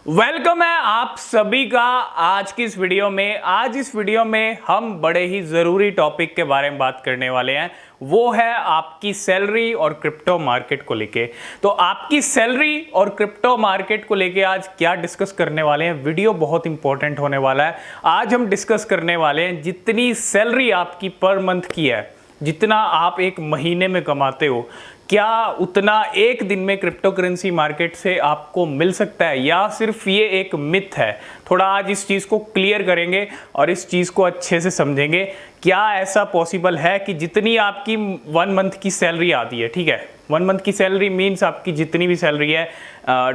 Welcome है आप सभी का आज की इस वीडियो में। आज इस वीडियो में हम बड़े ही ज़रूरी टॉपिक के बारे में बात करने वाले हैं, वो है आपकी सैलरी और क्रिप्टो मार्केट को लेके। तो आपकी सैलरी और क्रिप्टो मार्केट को लेके आज क्या डिस्कस करने वाले हैं, वीडियो बहुत इंपॉर्टेंट होने वाला है। आज हम डिस्कस करने वाले हैं जितनी सैलरी आपकी पर मंथ की है, जितना आप एक महीने में कमाते हो, क्या उतना एक दिन में क्रिप्टो करेंसी मार्केट से आपको मिल सकता है या सिर्फ ये एक मिथ है। थोड़ा आज इस चीज़ को क्लियर करेंगे और इस चीज़ को अच्छे से समझेंगे। क्या ऐसा पॉसिबल है कि जितनी आपकी 1 मंथ की सैलरी आती है, ठीक है, 1 मंथ की सैलरी मीन्स आपकी जितनी भी सैलरी है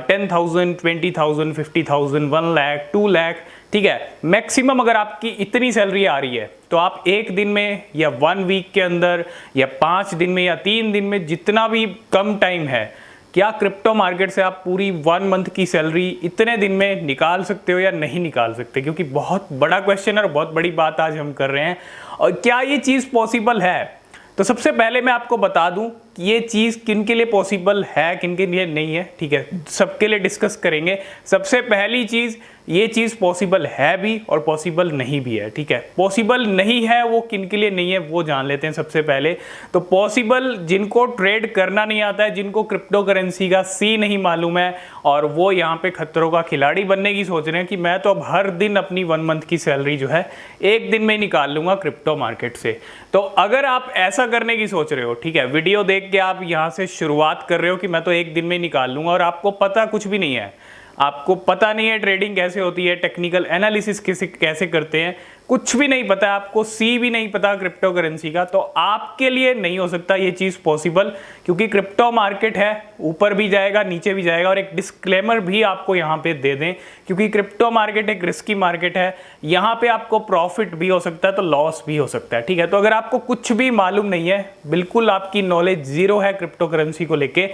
10,000, 20,000, 50,000, 1 लाख, 2 लाख, ठीक है, मैक्सिमम अगर आपकी इतनी सैलरी आ रही है तो आप एक दिन में या 1 वीक के अंदर या 5 दिन में या 3 दिन में, जितना भी कम टाइम है, क्या क्रिप्टो मार्केट से आप पूरी 1 मंथ की सैलरी इतने दिन में निकाल सकते हो या नहीं निकाल सकते? क्योंकि बहुत बड़ा क्वेश्चन है और बहुत बड़ी बात आज हम कर रहे हैं। और क्या ये चीज़ पॉसिबल है? तो सबसे पहले मैं आपको बता दूं कि ये चीज़ किन के लिए पॉसिबल है, किन के लिए नहीं है, ठीक है, सबके लिए डिस्कस करेंगे। सबसे पहली चीज़, ये चीज़ पॉसिबल है भी और पॉसिबल नहीं भी है, ठीक है। पॉसिबल नहीं है वो किन के लिए नहीं है वो जान लेते हैं सबसे पहले। तो पॉसिबल जिनको ट्रेड करना नहीं आता है, जिनको क्रिप्टो करेंसी का सी नहीं मालूम है और वो यहाँ पे खतरों का खिलाड़ी बनने की सोच रहे हैं कि मैं तो अब हर दिन अपनी 1 मंथ की सैलरी जो है एक दिन में ही निकाल लूँगा क्रिप्टो मार्केट से। तो अगर आप ऐसा करने की सोच रहे हो, ठीक है, वीडियो देख के आप यहाँ से शुरुआत कर रहे हो कि मैं तो एक दिन में ही निकाल लूँगा और आपको पता कुछ भी नहीं है, आपको पता नहीं है ट्रेडिंग कैसे होती है, टेक्निकल एनालिसिस कैसे करते हैं, कुछ भी नहीं पता है आपको, सी भी नहीं पता क्रिप्टो करेंसी का, तो आपके लिए नहीं हो सकता ये चीज़ पॉसिबल। क्योंकि क्रिप्टो मार्केट है, ऊपर भी जाएगा नीचे भी जाएगा। और एक डिस्क्लेमर भी आपको यहाँ पे दे दें, क्योंकि क्रिप्टो मार्केट एक रिस्की मार्केट है, यहाँ पे आपको प्रॉफिट भी हो सकता है तो लॉस भी हो सकता है, ठीक है। तो अगर आपको कुछ भी मालूम नहीं है, बिल्कुल आपकी नॉलेज जीरो है क्रिप्टो करेंसी को लेके,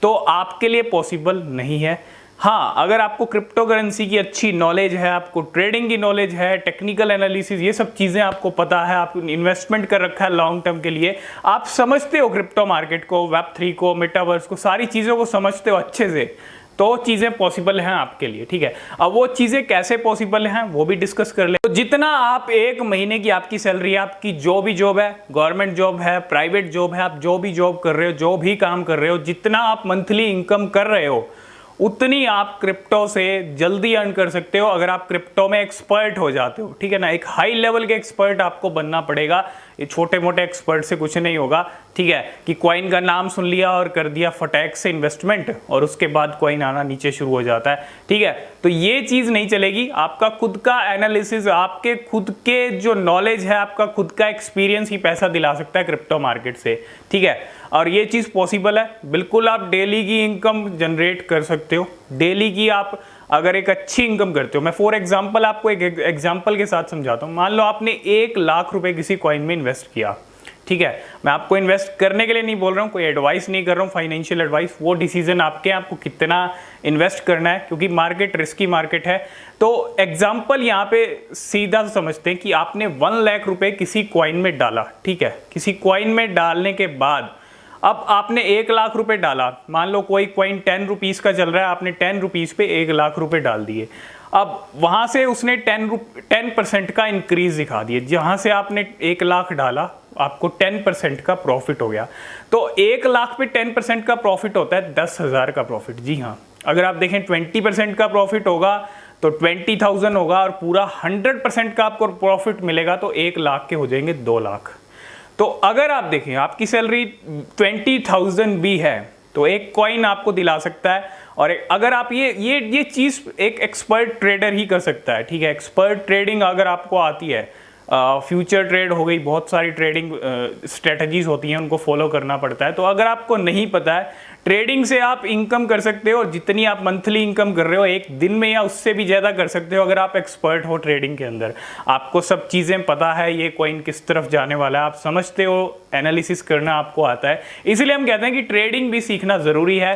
तो आपके लिए पॉसिबल नहीं है। हाँ, अगर आपको क्रिप्टो करेंसी की अच्छी नॉलेज है, आपको ट्रेडिंग की नॉलेज है, टेक्निकल एनालिसिस, ये सब चीज़ें आपको पता है, आप इन्वेस्टमेंट कर रखा है लॉन्ग टर्म के लिए, आप समझते हो क्रिप्टो मार्केट को, वेब3 को, मेटावर्स को, सारी चीज़ों को समझते हो अच्छे से, तो चीज़ें पॉसिबल हैं आपके लिए, ठीक है। अब वो चीज़ें कैसे पॉसिबल हैं वो भी डिस्कस कर ले। तो जितना आप एक महीने की आपकी सैलरी, आपकी जो भी जॉब है, गवर्नमेंट जॉब है, प्राइवेट जॉब है, आप जो भी जॉब कर रहे हो, जो भी काम कर रहे हो, जितना आप मंथली इनकम कर रहे हो, उतनी आप क्रिप्टो से जल्दी अर्न कर सकते हो अगर आप क्रिप्टो में एक्सपर्ट हो जाते हो, ठीक है ना। एक हाई लेवल के एक्सपर्ट आपको बनना पड़ेगा, ये छोटे मोटे एक्सपर्ट से कुछ नहीं होगा, ठीक है, कि कॉइन का नाम सुन लिया और कर दिया फटैक से इन्वेस्टमेंट और उसके बाद कॉइन आना नीचे शुरू हो जाता है, ठीक है। तो ये चीज़ नहीं चलेगी। आपका खुद का एनालिसिस, आपके खुद के जो नॉलेज है, आपका खुद का एक्सपीरियंस ही पैसा दिला सकता है क्रिप्टो मार्केट से, ठीक है। और ये चीज़ पॉसिबल है, बिल्कुल आप डेली की इनकम जनरेट कर सकते हो। डेली की आप अगर एक अच्छी इनकम करते हो, मैं फॉर एग्जांपल आपको एक एग्जांपल के साथ समझाता हूँ। मान लो आपने 1 लाख रुपए किसी कॉइन में इन्वेस्ट किया, ठीक है। मैं आपको इन्वेस्ट करने के लिए नहीं बोल रहा हूँ, कोई एडवाइस नहीं कर रहा हूँ, फाइनेंशियल एडवाइस, वो डिसीजन आपके, आपको कितना इन्वेस्ट करना है, क्योंकि मार्केट रिस्की मार्केट है। तो एग्जाम्पल यहाँ पे सीधा समझते हैं कि आपने 1 लाख रुपए किसी कॉइन में डाला, ठीक है। किसी कॉइन में डालने के बाद अब आपने 1 लाख रुपए डाला, मान लो कोई कॉइन 10 रुपीज़ का चल रहा है, आपने 10 रुपीज़ पे 1 लाख रुपए डाल दिए। अब वहाँ से उसने 10% का इंक्रीज दिखा दिए। जहाँ से आपने 1 लाख डाला, आपको 10% का प्रॉफिट हो गया। तो 1 लाख पे 10% का प्रॉफिट होता है 10,000 का प्रॉफिट। जी हाँ, अगर आप देखें 20% का प्रॉफिट होगा तो 20,000 होगा और पूरा 100% का आपको प्रॉफिट मिलेगा तो 1 लाख के हो जाएंगे 2 लाख। तो अगर आप देखें आपकी सैलरी 20,000 भी है तो एक कॉइन आपको दिला सकता है। और अगर आप ये चीज़ एक एक्सपर्ट ट्रेडर ही कर सकता है, ठीक है। एक्सपर्ट ट्रेडिंग अगर आपको आती है, फ्यूचर ट्रेड हो गई, बहुत सारी ट्रेडिंग स्ट्रेटजीज होती हैं, उनको फॉलो करना पड़ता है। तो अगर आपको नहीं पता है, ट्रेडिंग से आप इनकम कर सकते हो और जितनी आप मंथली इनकम कर रहे हो एक दिन में या उससे भी ज़्यादा कर सकते हो अगर आप एक्सपर्ट हो ट्रेडिंग के अंदर। आपको सब चीज़ें पता है, ये कॉइन किस तरफ जाने वाला है, आप समझते हो, एनालिसिस करना आपको आता है। इसलिए हम कहते हैं कि ट्रेडिंग भी सीखना ज़रूरी है।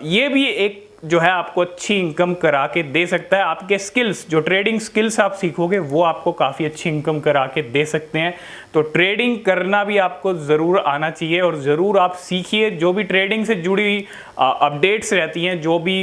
ये भी एक जो है आपको अच्छी इनकम करा के दे सकता है। आपके स्किल्स, जो ट्रेडिंग स्किल्स आप सीखोगे वो आपको काफ़ी अच्छी इनकम करा के दे सकते हैं। तो ट्रेडिंग करना भी आपको ज़रूर आना चाहिए और ज़रूर आप सीखिए। जो भी ट्रेडिंग से जुड़ी हुई अपडेट्स रहती हैं, जो भी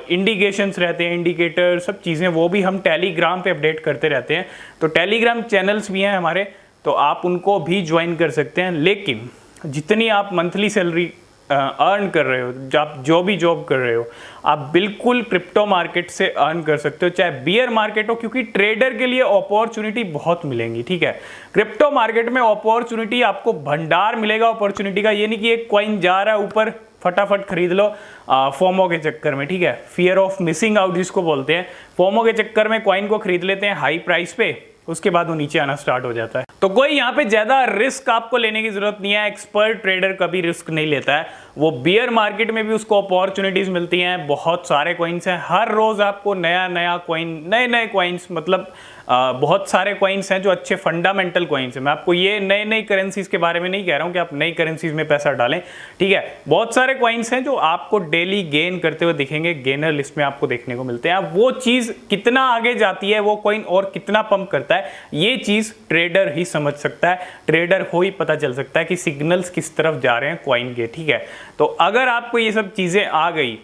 इंडिकेशंस रहते हैं, इंडिकेटर सब चीज़ें, वो भी हम टेलीग्राम पे अपडेट करते रहते हैं। तो टेलीग्राम चैनल्स भी हैं हमारे, तो आप उनको भी ज्वाइन कर सकते हैं। लेकिन जितनी आप मंथली सैलरी अर्न कर रहे हो, आप जो भी जॉब कर रहे हो, आप बिल्कुल क्रिप्टो मार्केट से अर्न कर सकते हो, चाहे बियर मार्केट हो, क्योंकि ट्रेडर के लिए अपॉर्चुनिटी बहुत मिलेंगी। ठीक है, क्रिप्टो मार्केट में अपॉर्चुनिटी आपको भंडार मिलेगा अपॉर्चुनिटी का। ये नहीं कि एक कॉइन जा रहा है ऊपर फटाफट खरीद लो फोमो के चक्कर में। ठीक है, फियर ऑफ मिसिंग आउट जिसको बोलते हैं, फोमो के चक्कर में कॉइन को खरीद लेते हैं हाई प्राइस पे, उसके बाद वो नीचे आना स्टार्ट हो जाता है। तो कोई यहाँ पे ज्यादा रिस्क आपको लेने की जरूरत नहीं है। एक्सपर्ट ट्रेडर कभी रिस्क नहीं लेता है। वो बियर मार्केट में भी उसको अपॉर्चुनिटीज मिलती हैं, बहुत सारे कॉइन्स हैं, हर रोज आपको नया नया कॉइन, नए नए कॉइन्स, मतलब बहुत सारे कॉइन्स हैं जो अच्छे फंडामेंटल कॉइन्स हैं। मैं आपको ये नई नई करेंसीज के बारे में नहीं कह रहा हूँ कि आप नई करेंसीज में पैसा डालें। ठीक है, बहुत सारे कॉइन्स हैं जो आपको डेली गेन करते हुए दिखेंगे, गेनर लिस्ट में आपको देखने को मिलते हैं। अब वो चीज़ कितना आगे जाती है, वो कॉइन और कितना पंप करता है, ये चीज़ ट्रेडर ही समझ सकता है। ट्रेडर हो ही पता चल सकता है कि सिग्नल्स किस तरफ जा रहे हैं कॉइन के। ठीक है, तो अगर आपको ये सब चीज़ें आ गई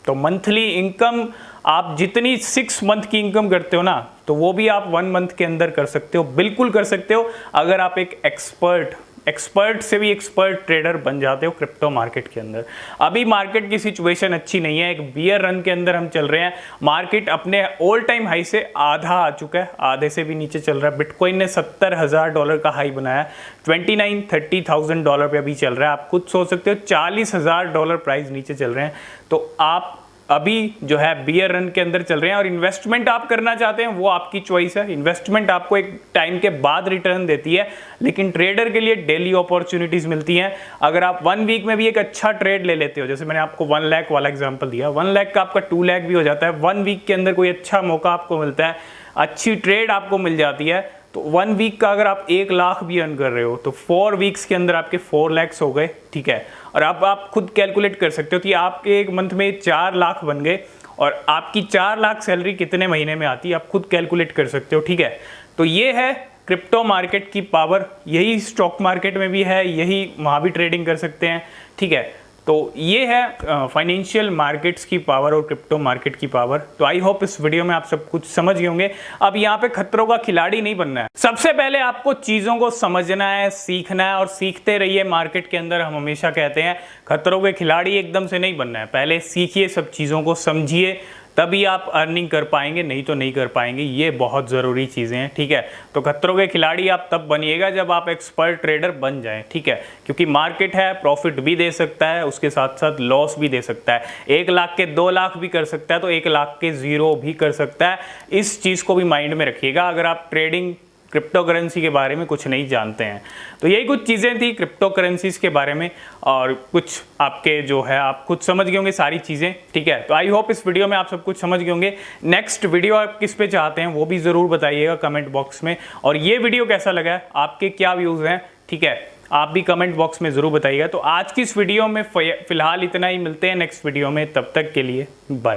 तो मंथली इनकम आप जितनी 6 मंथ की इनकम करते हो ना, तो वो भी आप 1 मंथ के अंदर कर सकते हो, बिल्कुल कर सकते हो, अगर आप एक एक्सपर्ट से भी एक्सपर्ट ट्रेडर बन जाते हो क्रिप्टो मार्केट के अंदर। अभी मार्केट की सिचुएशन अच्छी नहीं है, एक बियर रन के अंदर हम चल रहे हैं। मार्केट अपने ऑल टाइम हाई से आधा आ चुका है, आधे से भी नीचे चल रहा है। बिटकॉइन ने $70,000 का हाई बनाया, $29,000-30,000 पे अभी चल रहा है। आप खुद सोच सकते हो $40,000 प्राइस नीचे चल रहे हैं। तो आप अभी जो है बियर रन के अंदर चल रहे हैं, और इन्वेस्टमेंट आप करना चाहते हैं वो आपकी चॉइस है। इन्वेस्टमेंट आपको एक टाइम के बाद रिटर्न देती है, लेकिन ट्रेडर के लिए डेली अपॉर्चुनिटीज मिलती हैं। अगर आप 1 वीक में भी एक अच्छा ट्रेड ले लेते हो, जैसे मैंने आपको 1 लाख वाला एग्जांपल दिया, 1 लाख का आपका 2 लाख भी हो जाता है। 1 वीक के अंदर कोई अच्छा मौका आपको मिलता है, अच्छी ट्रेड आपको मिल जाती है, तो 1 वीक का अगर आप 1 लाख भी अर्न कर रहे हो तो 4 वीक्स के अंदर आपके 4 लाख हो गए। ठीक है, और आप खुद कैलकुलेट कर सकते हो कि आपके एक मंथ में 4 लाख बन गए, और आपकी 4 लाख सैलरी कितने महीने में आती है आप खुद कैलकुलेट कर सकते हो। ठीक है, तो ये है क्रिप्टो मार्केट की पावर। यही स्टॉक मार्केट में भी है, यही वहाँ भी ट्रेडिंग कर सकते हैं। ठीक है, तो ये है फाइनेंशियल मार्केट्स की पावर और क्रिप्टो मार्केट की पावर। तो आई होप इस वीडियो में आप सब कुछ समझ गए होंगे। अब यहाँ पे खतरों का खिलाड़ी नहीं बनना है। सबसे पहले आपको चीज़ों को समझना है, सीखना है, और सीखते रहिए। मार्केट के अंदर हम हमेशा कहते हैं खतरों के खिलाड़ी एकदम से नहीं बनना है। पहले सीखिए, सब चीज़ों को समझिए, तभी आप अर्निंग कर पाएंगे, नहीं तो नहीं कर पाएंगे। ये बहुत ज़रूरी चीज़ें हैं। ठीक है, तो खतरों के खिलाड़ी आप तब बनिएगा जब आप एक्सपर्ट ट्रेडर बन जाएं। ठीक है, क्योंकि मार्केट है, प्रॉफिट भी दे सकता है, उसके साथ साथ लॉस भी दे सकता है। 1 लाख के 2 लाख भी कर सकता है, तो 1 लाख के 0 भी कर सकता है। इस चीज़ को भी माइंड में रखिएगा अगर आप ट्रेडिंग क्रिप्टो करेंसी के बारे में कुछ नहीं जानते हैं। तो यही कुछ चीज़ें थी क्रिप्टो करेंसीज के बारे में, और कुछ आपके जो है आप खुद समझ गए होंगे सारी चीज़ें। ठीक है, तो आई होप इस वीडियो में आप सब कुछ समझ गए होंगे। नेक्स्ट वीडियो आप किस पे चाहते हैं वो भी ज़रूर बताइएगा कमेंट बॉक्स में, और ये वीडियो कैसा लगा है, आपके क्या व्यूज़ हैं, ठीक है, आप भी कमेंट बॉक्स में ज़रूर बताइएगा। तो आज की इस वीडियो में फ़िलहाल इतना ही, मिलते हैं नेक्स्ट वीडियो में, तब तक के लिए बाय।